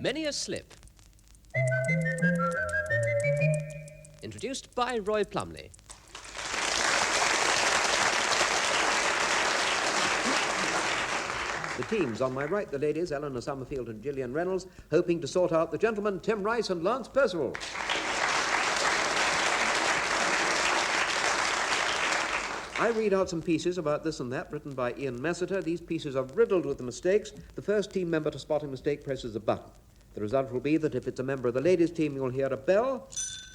Many a Slip. Introduced by Roy Plomley. The teams on my right, the ladies, Eleanor, Summerfield and Jillian Reynolds, hoping to sort out the gentlemen, Tim Rice and Lance Percival. I read out some pieces about this and that written by Ian Massiter. These pieces are riddled with the mistakes. The first team member to spot a mistake presses a button. The result will be that if it's a member of the ladies' team, you'll hear a bell.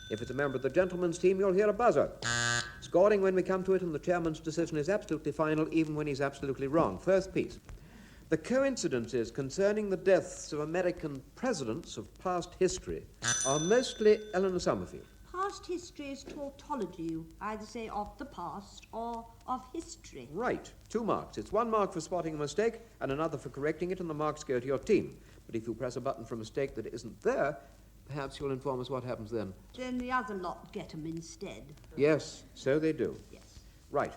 If it's a member of the gentlemen's team, you'll hear a buzzer. Scoring when we come to it, and the chairman's decision is absolutely final, even when he's absolutely wrong. First piece. The coincidences concerning the deaths of American presidents of past history are mostly Eleanor Summerfield. Past history is tautology. You either say of the past or of history. Right. 2 marks. It's 1 mark for spotting a mistake and another for correcting it, and the marks go to your team. But if you press a button for a mistake that isn't there, perhaps you'll inform us what happens then. Then the other lot get 'em instead. Yes, so they do. Yes. Right.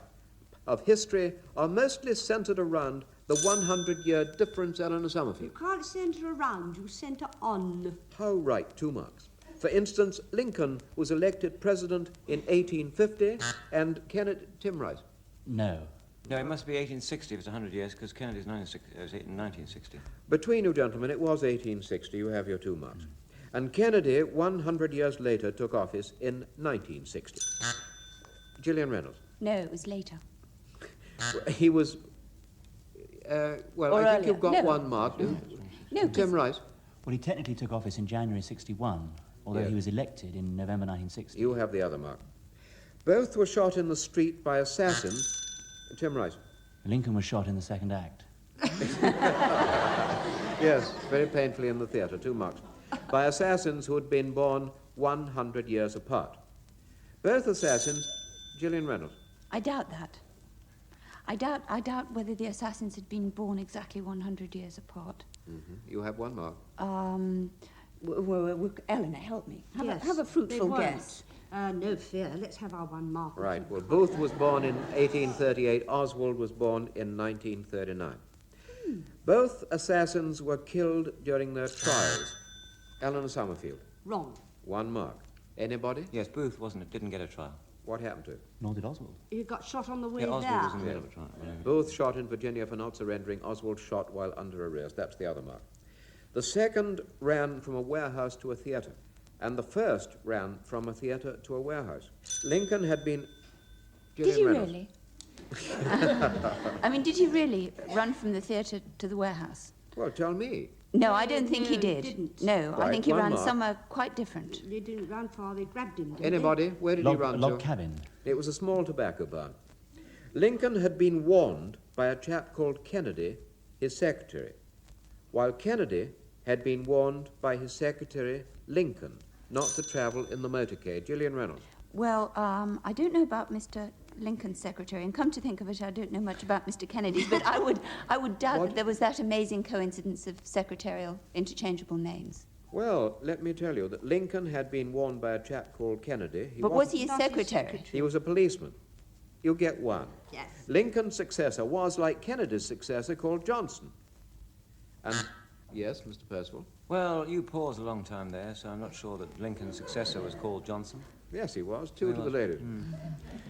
Of history are mostly centred around the 100-year difference, Eleanor Summerfield. You can't centre around, you centre on. How right? 2 marks. For instance, Lincoln was elected president in 1850 and Kennedy... Tim Rice. No. No, it must be 1860 if it's 100 years, because Kennedy's 1960. Between you gentlemen, it was 1860. You have your 2 marks. And Kennedy, 100 years later, took office in 1960. Gillian Reynolds. No, it was later. He was... well, Or I think earlier. you've got No. 1 mark. No, Tim Rice. Well, he technically took office in January 61, although Yes. he was elected in November 1960. You have the other mark. Both were shot in the street by assassins. Tim Rice. Lincoln was shot in the second act. Yes, very painfully in the theatre. 2 marks. By assassins who had been born 100 years apart. Both assassins, Gillian Reynolds. I doubt that. I doubt whether the assassins had been born exactly 100 years apart. Mm-hmm. You have 1 mark. Eleanor, help me. Yes, Have a fruitful they weren't. guess. No fear. Let's have our 1 mark. Right. Well, Booth was born in 1838. Oswald was born in 1939. Both assassins were killed during their trials. Eleanor Summerfield. Wrong. 1 mark. Anybody? Yes, Booth didn't get a trial. What happened to him? Nor did Oswald. You got shot on the way Yeah, Oswald there. was in the middle of a trial. Yeah. Booth shot in Virginia for not surrendering. Oswald shot while under arrest. That's the other mark. The second ran from a warehouse to a theatre, and the first ran from a theatre to a warehouse. Lincoln had been... Did he Reynolds. really? I mean, did he really run from the theatre to the warehouse? Well, tell me. No, I don't think no, he he did. didn't. No, I Right, think he 1 ran mark. somewhere quite different. They didn't run far, they grabbed him. didn't Anybody? Where did he run Log to? cabin. It was a small tobacco barn. Lincoln had been warned by a chap called Kennedy, his secretary, while Kennedy had been warned by his secretary, Lincoln, not to travel in the motorcade. Gillian Reynolds. Well, I don't know about Mr. Lincoln's secretary, and come to think of it, I don't know much about Mr. Kennedy's, but I would doubt What? that there was that amazing coincidence of secretarial interchangeable names. Well, let me tell you that Lincoln had been warned by a chap called Kennedy. But was wasn't- he his Not his secretary? secretary. He was a policeman. You get 1. Yes. Lincoln's successor was, like Kennedy's successor, called Johnson. And, yes, Mr. Percival? Well, you paused a long time there, so I'm not sure that Lincoln's successor was called Johnson. Yes, he was. 2 to the Well, ladies.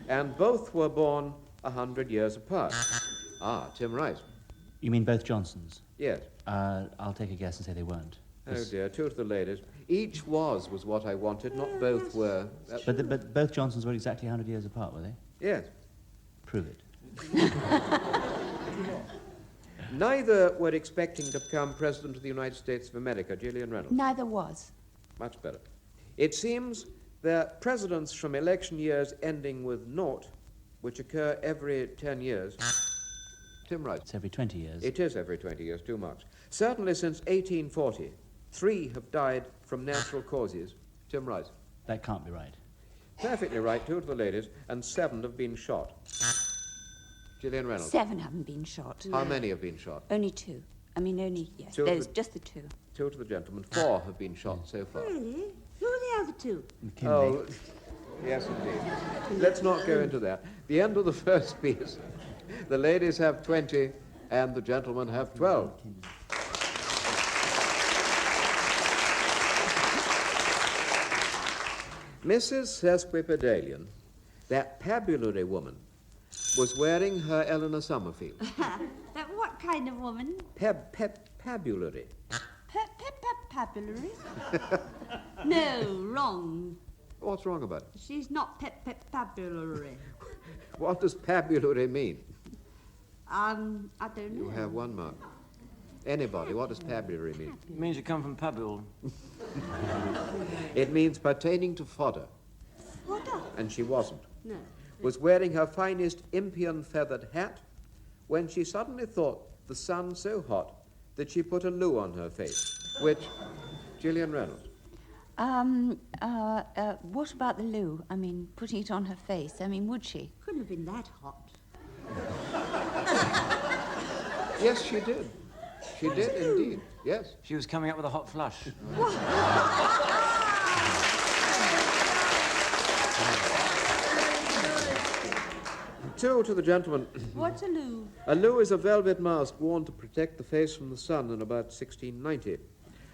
And both were born 100 years apart. Tim Rice. You mean both Johnsons? Yes. I'll take a guess and say they weren't. Oh dear, 2 to the ladies. Each was what I wanted, not both were. But both Johnsons were exactly 100 years apart, were they? Yes. Prove it. Neither were expecting to become President of the United States of America. Gillian Reynolds. Neither was. Much better. It seems that presidents from election years ending with 0, which occur every 10 years. Tim Rice. It's every 20 years. It is every 20 years, 2 marks. Certainly since 1840, 3 have died from natural causes. Tim Rice. That can't be right. Perfectly right, 2 to the ladies, and 7 have been shot. Gillian Reynolds. 7 haven't been shot. How many have been shot? Only 2. I mean, only, yes. 2 There's of the- just the 2. 2 to the gentleman. 4 have been shot so far. Really? Who are the other 2? McKinley. Oh, yes, indeed. Let's not go into that. The end of the first piece. The ladies have 20 and the gentlemen have 12. Mrs. Cespedalian, that pabulary woman, was wearing her Eleanor Summerfield. That what kind of woman? Pabulary. Pabulary? No, wrong. What's wrong about it? She's not pabulary. What does pabulary mean? I don't know. You have one mark. Anybody, what does pabulary mean? It means you come from Pabul. It means pertaining to fodder. Fodder? And she wasn't. No. Was wearing her finest impian feathered hat when she suddenly thought the sun so hot that she put a loo on her face, which... Jillian Reynolds. What about the loo? I mean, putting it on her face. I mean, would she? Couldn't have been that hot. Yes, she did. She did indeed, yes. She was coming up with a hot flush. Two to the gentleman. What's a loo? A loo is a velvet mask worn to protect the face from the sun in about 1690.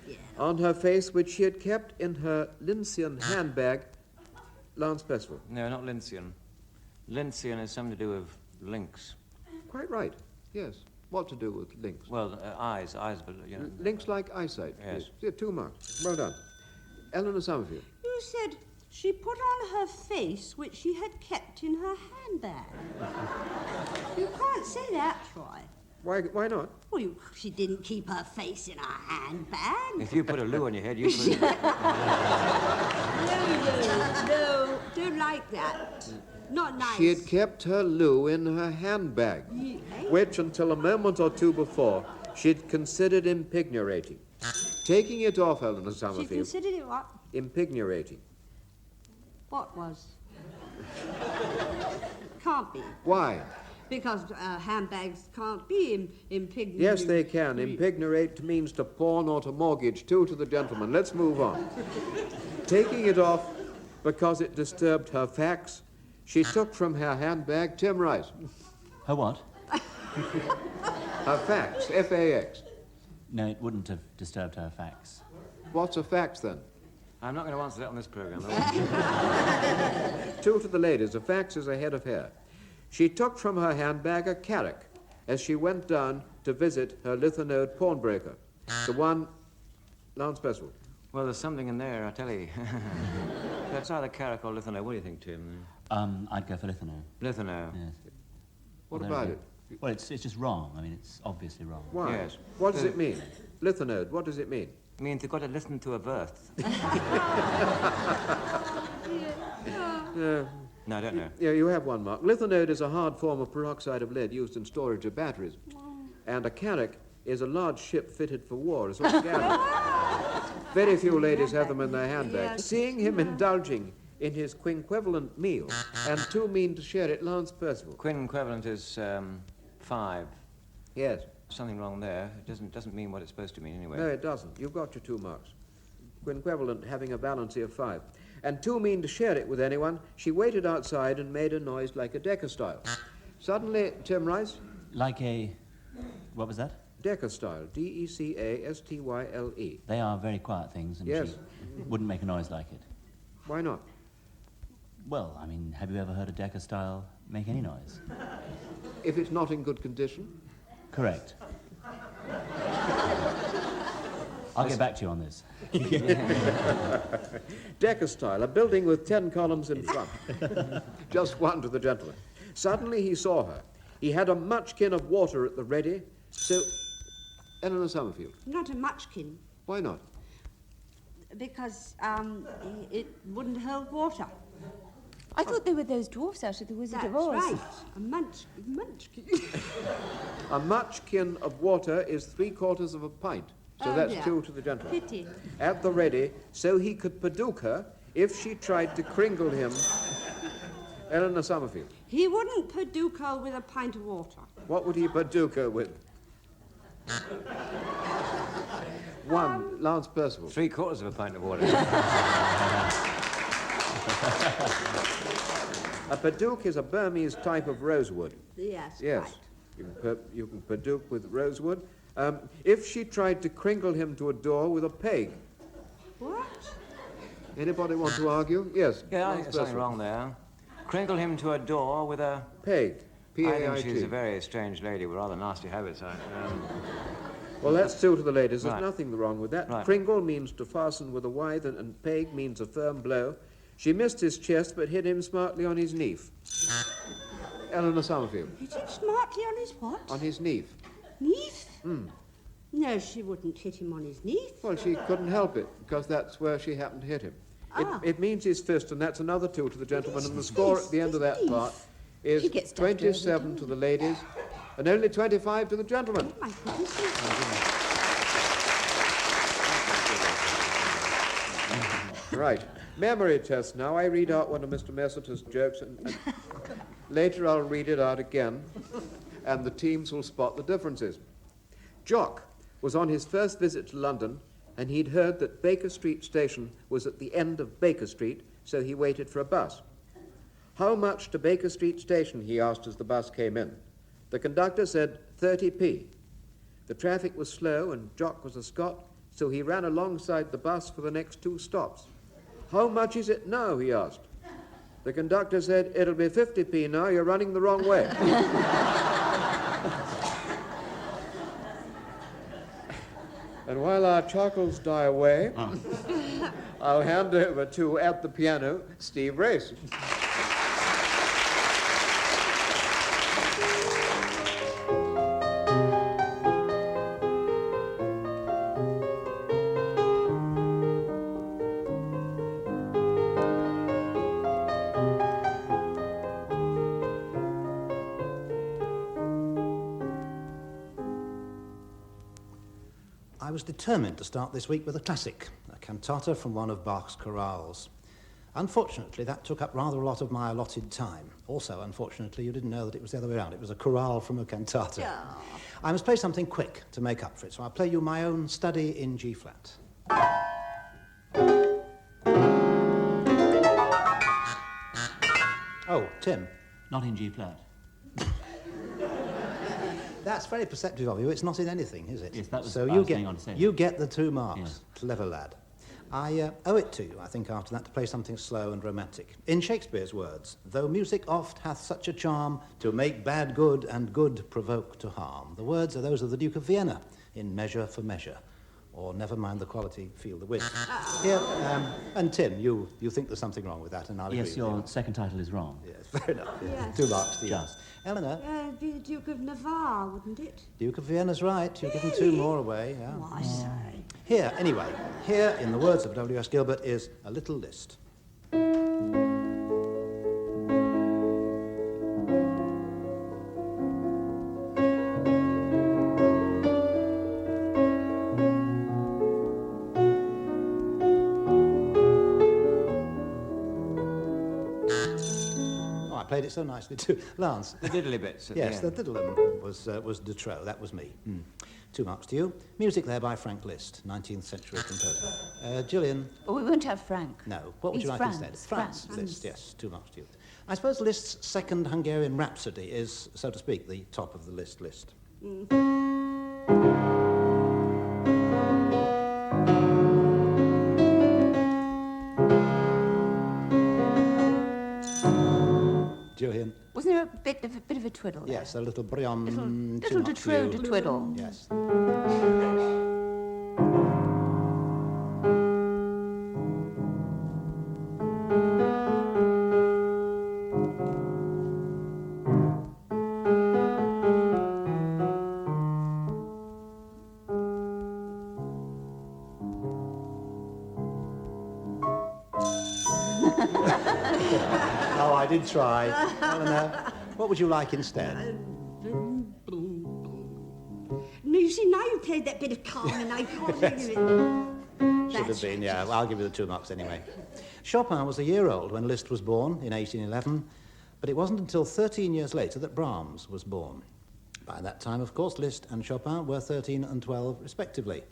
Yeah. On her face, which she had kept in her Lincian handbag, Lance Percival. No, not Lincian. Lincian has something to do with lynx. Quite right, yes. What to do with links? Well, eyes, but, you know. Links like eyesight. Yes. Yeah, 2 marks. Well done. Eleanor Summerfield. You said she put on her face which she had kept in her handbag. You can't say that, Troy. Why not? Well, she didn't keep her face in her handbag. If you put a loo on your head, you put it... No, don't like that. Not nice. She had kept her loo in her handbag, which, until a moment or two before, she'd considered impignorating. Taking it off, Eleanor She Summerfield. considered it what? Impignorating. What was? Can't be. Why? Because handbags can't be impignorated. Yes, they can. Impignorate means to pawn or to mortgage. 2 to the gentleman. Let's move on. Taking it off because it disturbed her facts, she took from her handbag Tim Rice. Her what? Her facts, F-A-X. No, it wouldn't have disturbed her facts. What's a fax, then? I'm not going to answer that on this program. 2 to the ladies. A fax is a head of hair. She took from her handbag a carrack as she went down to visit her lithanode pawnbroker, the one... Lance Percival. Well, there's something in there, I tell you. That's either Carrack or Lithanode. What do you think, Tim? I'd go for Lithanode. Lithanode. Yes. What Well, about there it? we go. Well, it's just wrong. I mean, it's obviously wrong. Why? Yes. What does it mean? Lithanode, what does it mean? It means you've got to listen to a birth. No, I don't know. Yeah, you have 1 mark. Lithanode is a hard form of peroxide of lead used in storage of batteries. And a carrack is a large ship fitted for war, as all gathered. Very few ladies have them in their handbags. Yes. Seeing him indulging in his quinquevalent meal and too mean to share it, Lance Percival. Quinquevalent is 5. Yes. Something wrong there. It doesn't mean what it's supposed to mean anyway. No, it doesn't. You've got your 2 marks. Quinquevalent having a valency of 5. And too mean to share it with anyone, she waited outside and made a noise like a Decker style. Suddenly, Tim Rice, Like a... What was that? Decker style, D-E-C-A-S-T-Y-L-E. They are very quiet things, and Yes. she wouldn't make a noise like it. Why not? Well, I mean, have you ever heard a Decker style make any noise? If it's not in good condition? Correct. I'll get back to you on this. Decker style, a building with 10 columns in front. Just 1 to the gentleman. Suddenly he saw her. He had a munchkin of water at the ready, so... Eleanor Summerfield. Not a munchkin, Why not? because it wouldn't hold water. I thought they were those dwarfs out of the Wizard That's of Oz. right. A munchkin. A munchkin of water is 3/4 of a pint. So Oh, that's dear. 2 to the gentleman. Pity. At the ready, so he could paduke her if she tried to kringle him. Eleanor Summerfield. He wouldn't paduke her with a pint of water. What would he paduke her with? 1, Lance Percival. 3/4 of a pint of water. A paduke is a Burmese type of rosewood. Yes, Yes. right. You can paduke with rosewood. If she tried to kringle him to a door with a peg. What? Anybody want to argue? Yes. Yeah, I think there's something wrong there. Crinkle him to a door with a... Peg. P-A-I-T. I think she's a very strange lady with rather nasty habits. Well, that's two to the ladies. There's Right. nothing wrong with that. Right. Kringle means to fasten with a withe, and peg means a firm blow. She missed his chest, but hit him smartly on his neef. Eleanor Summerfield. Hit him smartly on his what? On his neef. Neef? No, she wouldn't hit him on his neef. Well, she couldn't help it, because that's where she happened to hit him. It means his fist, and that's another two to the gentleman, and the score at the end of that part is She gets 27 to the ladies, and only 25 to the gentleman. My goodness. Right. Memory test now. I read out one of Mr. Messiter's jokes, and later I'll read it out again, and the teams will spot the differences. Jock was on his first visit to London, and he'd heard that Baker Street station was at the end of Baker Street, so he waited for a bus. How much to Baker Street station, he asked as the bus came in. The conductor said 30p. The traffic was slow, and Jock was a Scot, so he ran alongside the bus for the next 2 stops. How much is it now, he asked. The conductor said, it'll be 50p now, you're running the wrong way. And while our chuckles die away, I'll hand over to, at the piano, Steve Race. I was determined to start this week with a classic, a cantata from one of Bach's chorales. Unfortunately, that took up rather a lot of my allotted time. Also, unfortunately, you didn't know that it was the other way around. It was a chorale from a cantata. Yeah. I must play something quick to make up for it, so I'll play you my own study in G-flat. Oh, Tim. Not in G flat. That's very perceptive of you. It's not in anything, is it? Yes, that was so what I you was get, going on to say. you get the 2 marks. Yes. Clever lad. I owe it to you, I think, after that, to play something slow and romantic. In Shakespeare's words, though music oft hath such a charm to make bad good and good provoke to harm. The words are those of the Duke of Vienna in Measure for Measure. Or never mind the quality, feel the wind. Here, and Tim, you think there's something wrong with that, and I'll agree Yes, with your you. second title is wrong. Yes, fair enough. Yes. Yes. 2 marks to you. Just. Eleanor, It'd be the Duke of Navarre, wouldn't it? Duke of Vienna's right. You're given 2 more away. Yeah. Oh, I say. Here, anyway, here, in the words of W.S. Gilbert, is a little Liszt. Oh, I played it so nicely too. Lance. The diddly bits at Yes, the the end. diddle was de trop. That was me. 2 marks to you. Music there by Frank Liszt, 19th century composer. Jillian, Oh, we won't have Frank. no. What would He's you like Franz. instead? Franz Franz. Liszt, yes. 2 marks to you. I suppose Liszt's second Hungarian Rhapsody is, so to speak, the top of the Liszt list. Julian. Wasn't there a bit of a twiddle there? Yes, a little Brion. Little de trop de twiddle. Yes. Oh, I did try. Eleanor, what would you like instead? No, you see, now you played that bit of Carmen, I can't think of it. Should have been, yeah. Well, I'll give you the 2 marks anyway. Chopin was a year old when Liszt was born in 1811, but it wasn't until 13 years later that Brahms was born. By that time, of course, Liszt and Chopin were 13 and 12 respectively,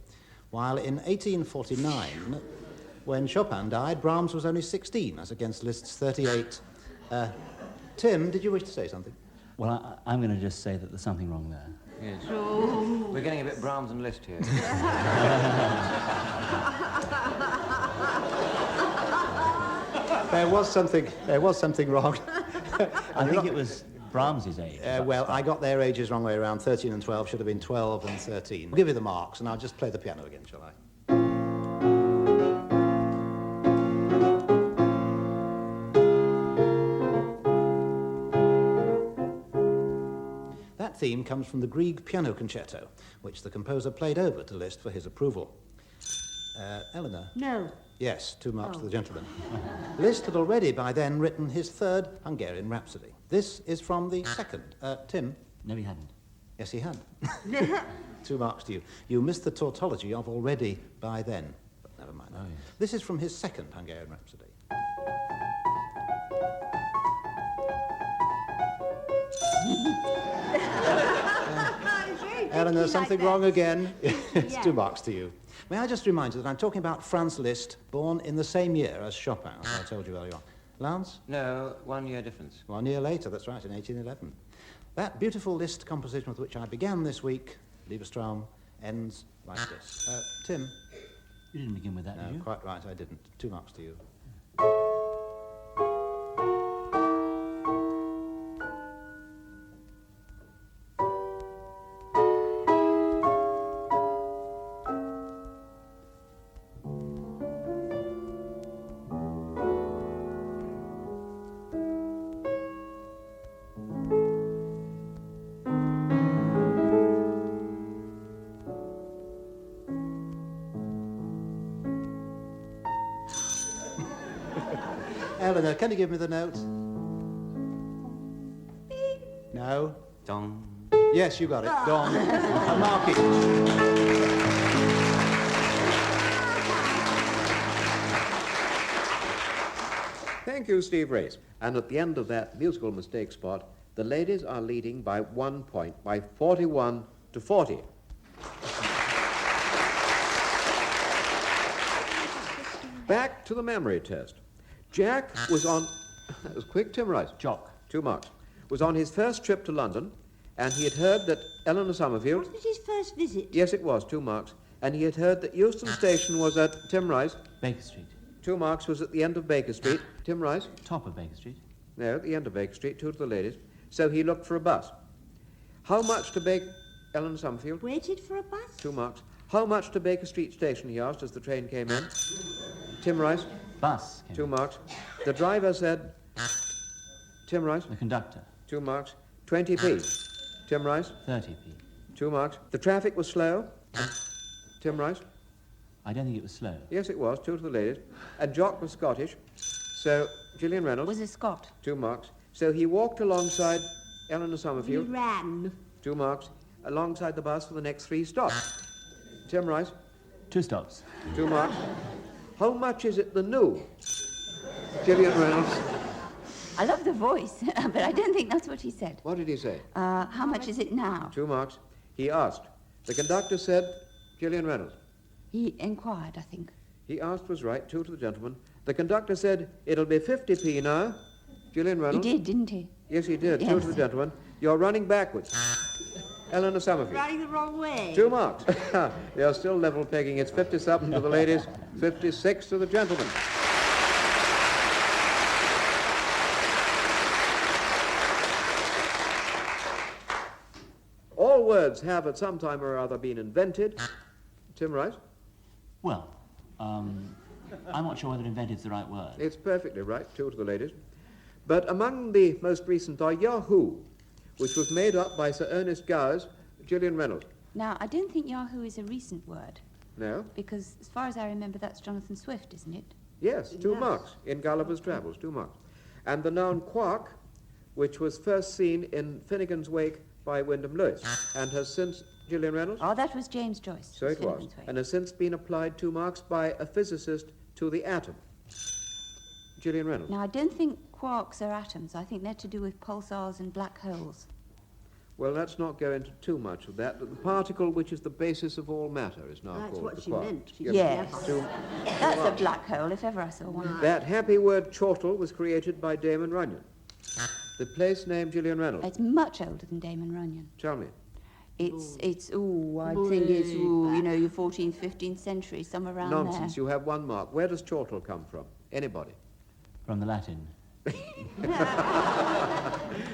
while in 1849, when Chopin died, Brahms was only 16, as against Liszt's 38. Tim, did you wish to say something? Well, I'm going to just say that there's something wrong there. Yes. We're getting a bit Brahms and Liszt here. There was something wrong. I think it was Brahms' age. Well, I got their ages wrong way around. 13 and 12 should have been 12 and 13. I'll give you the marks, and I'll just play the piano again, shall I? That theme comes from the Grieg Piano Concerto, which the composer played over to Liszt for his approval. Eleanor? No. Yes, 2 marks to the gentleman. Liszt had already by then written his 3rd Hungarian Rhapsody. This is from the 2nd. Tim? No, he hadn't. Yes, he had. 2 marks to you. You missed the tautology of already by then. But never mind. Oh, yes. This is from his 2nd Hungarian Rhapsody. Eleanor, something wrong again. It's 2 marks to you. May I just remind you that I'm talking about Franz Liszt, born in the same year as Chopin, as I told you earlier on. Lance? No, 1 year difference. 1 year later, that's right, in 1811. That beautiful Liszt composition with which I began this week, Liebestraum, ends like this. Tim? You didn't begin with that, did No, you? quite right, I didn't. 2 marks to you. Eleanor, can you give me the note? No? Dong. Yes, you got it. Dong. A mark each. Thank you, Steve Race. And at the end of that musical mistake spot, the ladies are leading by 1 point, by 41 to 40. Back to the memory test. Jack was on... That was quick, Tim Rice. Jock. 2 marks. Was on his first trip to London, and he had heard that Eleanor Summerfield... Wasn't it his first visit? Yes, it was, 2 marks. And he had heard that Euston Station was at... Tim Rice. Baker Street. 2 marks was at the end of Baker Street. Tim Rice. Top of Baker Street. No, at the end of Baker Street, 2 to the ladies. So he looked for a bus. How much to Baker... Eleanor Summerfield. Waited for a bus? 2 marks. How much to Baker Street Station, he asked as the train came in. Tim Rice. Bus. Came 2 marks. The driver said... Tim Rice. The conductor. 2 marks. 20p. Tim Rice. 30p. 2 marks. The traffic was slow. Tim Rice. I don't think it was slow. Yes, it was. 2 to the ladies. And Jock was Scottish. So, Jillian Reynolds. Was a Scot. 2 marks. So he walked alongside Eleanor He Summerfield. ran. 2 marks. Alongside the bus for the next 3 stops. Tim Rice. 2 stops. 2 marks. How much is it the new? Jillian Reynolds. I love the voice, but I don't think that's what he said. What did he say? How much is it now? 2 marks. He asked. The conductor said, Jillian Reynolds. He inquired, I think. He asked was right, 2 to the gentleman. The conductor said, it'll be 50p now. Jillian He Reynolds. did, didn't he? Yes, he did. 2 Yes. to the gentleman. You're running backwards. Eleanor Summerfield. Running the wrong way. 2 marks. You're still level pegging. It's 57 to the ladies, 56 to the gentlemen. All words have at some time or other been invented. Tim Rice? Well, I'm not sure whether invented's the right word. It's perfectly right, 2 to the ladies. But among the most recent are Yahoo, which was made up by Sir Ernest Gowers, Jillian Reynolds. Now, I don't think Yahoo is a recent word, No? because as far as I remember, that's Jonathan Swift, isn't it? Yes, 2 Yes. marks in Gulliver's Travels, 2 marks. And the noun quark, which was first seen in Finnegan's Wake by Wyndham Lewis, and has since, Jillian Reynolds? Oh, that was James Joyce. So it was, Finnegan's Wake. and has since been applied 2 marks by a physicist to the atom. Jillian Reynolds. Now, I don't think quarks are atoms. I think they're to do with pulsars and black holes. Well, let's not go into too much of that. The particle which is the basis of all matter is now That's called what the she quark. meant. She Yes. never- Two- That's a black hole, if ever I saw one. That happy word chortle was created by Damon Runyon. The place name, Jillian Reynolds. It's much older than Damon Runyon. Tell me. I think it's, your 14th, 15th century, somewhere around Nonsense. You have 1 mark. Where does chortle come from? Anybody? From the Latin.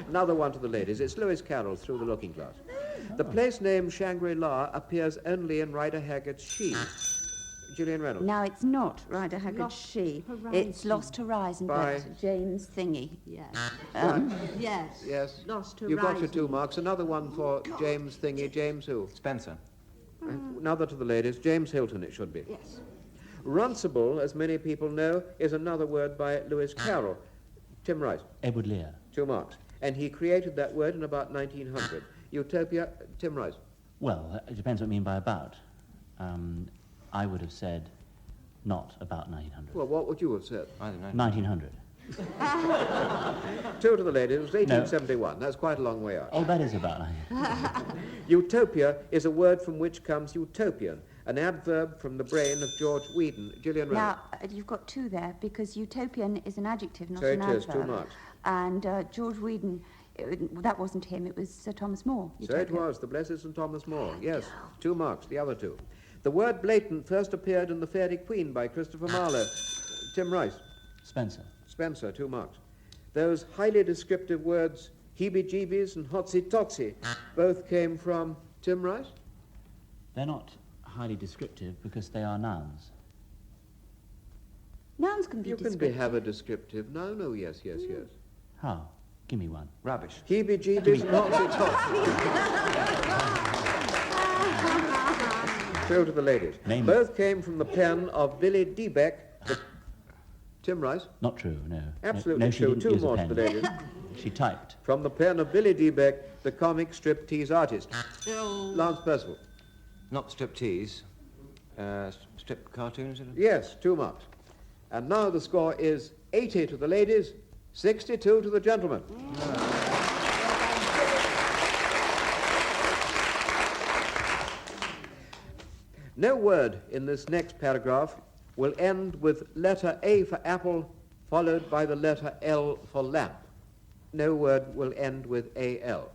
Another one to the ladies. It's Lewis Carroll's Through the Looking Glass. The place name Shangri-La appears only in Rider Haggard's She. Jillian Reynolds. Now, it's not Rider Haggard's Lost She. Horizon. It's Lost Horizon by By- James Thingy. Yes. Yes. Yes. Lost You got your Horizon. 2 marks. Another one for James Thingy. James who? Spencer. Another to the ladies. James Hilton, it should be. Yes. Runcible, as many people know, is another word by Lewis Carroll. Tim Rice, Edward Lear. 2 marks. And he created that word in about 1900. Utopia, Tim Rice. Well, it depends what you mean by about. I would have said not about 1900. Well, what would you have said? I don't know. 1900. 2 to the ladies. It was 1871. That's quite a long way out. Oh, that is about 1900. Utopia is a word from which comes utopian, an adverb from the brain of George Whedon. Jillian Reynolds. Now, you've got 2 there because utopian is an adjective, not So an it adverb. is, 2 marks. And George Whedon, that wasn't him, it was Sir Thomas More. So it was, the blessed St. Thomas More. Yes, 2 marks, the other 2. The word blatant first appeared in The Fairy Queen by Christopher Marlowe. Tim Rice. Spencer. Spencer, 2 marks. Those highly descriptive words, heebie-jeebies and hotsy-totsy, both came from Tim Rice? They're not highly descriptive because they are nouns. Nouns can be You can descriptive. have a descriptive. No, yes. How? Give me one. Rubbish. Heebie-jeebies and hotsy-totsy. 2 to the ladies. Name Both came from the pen of Billy Deebeck. Tim Rice? Not true, no. Absolutely no, she true. didn't 2 use a more to pen. the ladies. She typed. From the pen of Billy Deebeck, the comic striptease artist. Lance Percival. Not striptease. Strip cartoons. Yes, 2 marks. And now the score is 80 to the ladies, 62 to the gentlemen. No word in this next paragraph will end with letter A for apple, followed by the letter L for lamp. No word will end with AL.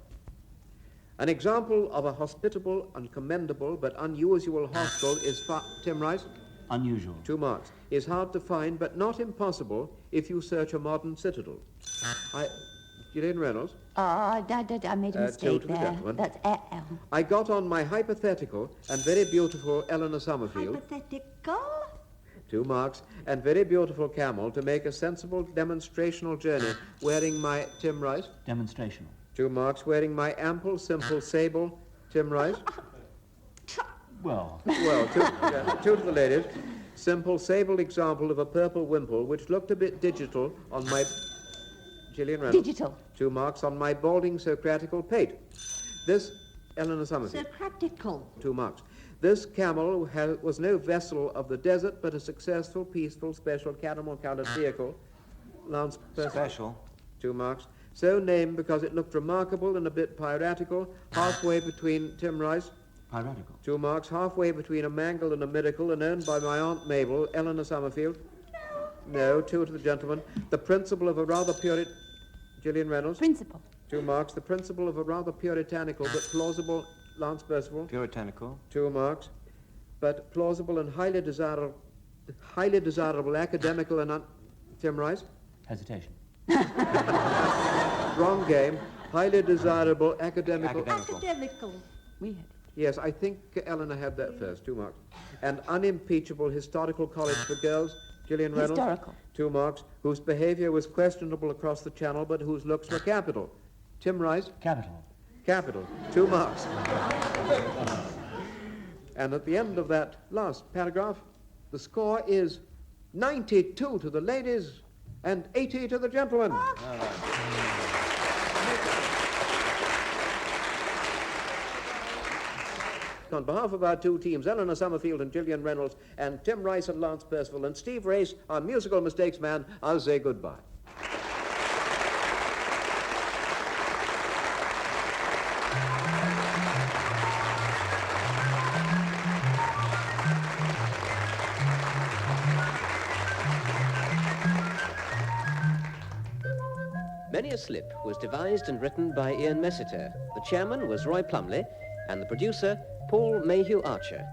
An example of a hospitable and commendable but unusual hostel is Tim Rice? Unusual. 2 marks. Is hard to find, but not impossible if you search a modern citadel. Jillian Reynolds, I made a 2 mistake to the there. gentleman. That's L. I got on my hypothetical and very beautiful Eleanor Summerfield, Hypothetical? 2 marks, and very beautiful camel to make a sensible demonstrational journey wearing my Tim Rice, Demonstrational. 2 marks, wearing my ample, simple sable Tim Rice. Well, Well, 2 to the ladies. Simple, sable example of a purple wimple which looked a bit digital on my... Jillian Reynolds. Digital. 2 marks on my balding Socratical pate. This, Eleanor So Summerfield. practical. 2 marks. This camel was no vessel of the desert, but a successful, peaceful, special camel-counted vehicle. Lance Percival. Special. 2 marks. So named because it looked remarkable and a bit piratical, halfway between Tim Rice. piratical. 2 marks, halfway between a mangle and a miracle, and owned by my Aunt Mabel, Eleanor Summerfield. No, 2 to the gentleman. The principle of a rather Jillian Reynolds. Principle. 2 marks. The principle of a rather puritanical but plausible, Lance Percival. Puritanical. 2 marks. But plausible and highly desirable academical and Tim Rice. Hesitation. Wrong game. Highly desirable academical. Academical. We had. Yes, I think Eleanor had that first. 2 marks. And unimpeachable historical college for girls, Jillian Reynolds. Historical. 2 marks. Whose behavior was questionable across the channel, but whose looks were capital. Tim Rice. Capital. Capital. 2 marks. And at the end of that last paragraph, the score is 92 to the ladies and 80 to the gentlemen. On behalf of our 2 teams, Eleanor Summerfield and Jillian Reynolds, and Tim Rice and Lance Percival, and Steve Race, our musical mistakes man, I'll say goodbye. Many a Slip was devised and written by Ian Messiter. The chairman was Roy Plomley, and the producer, Paul Mayhew Archer.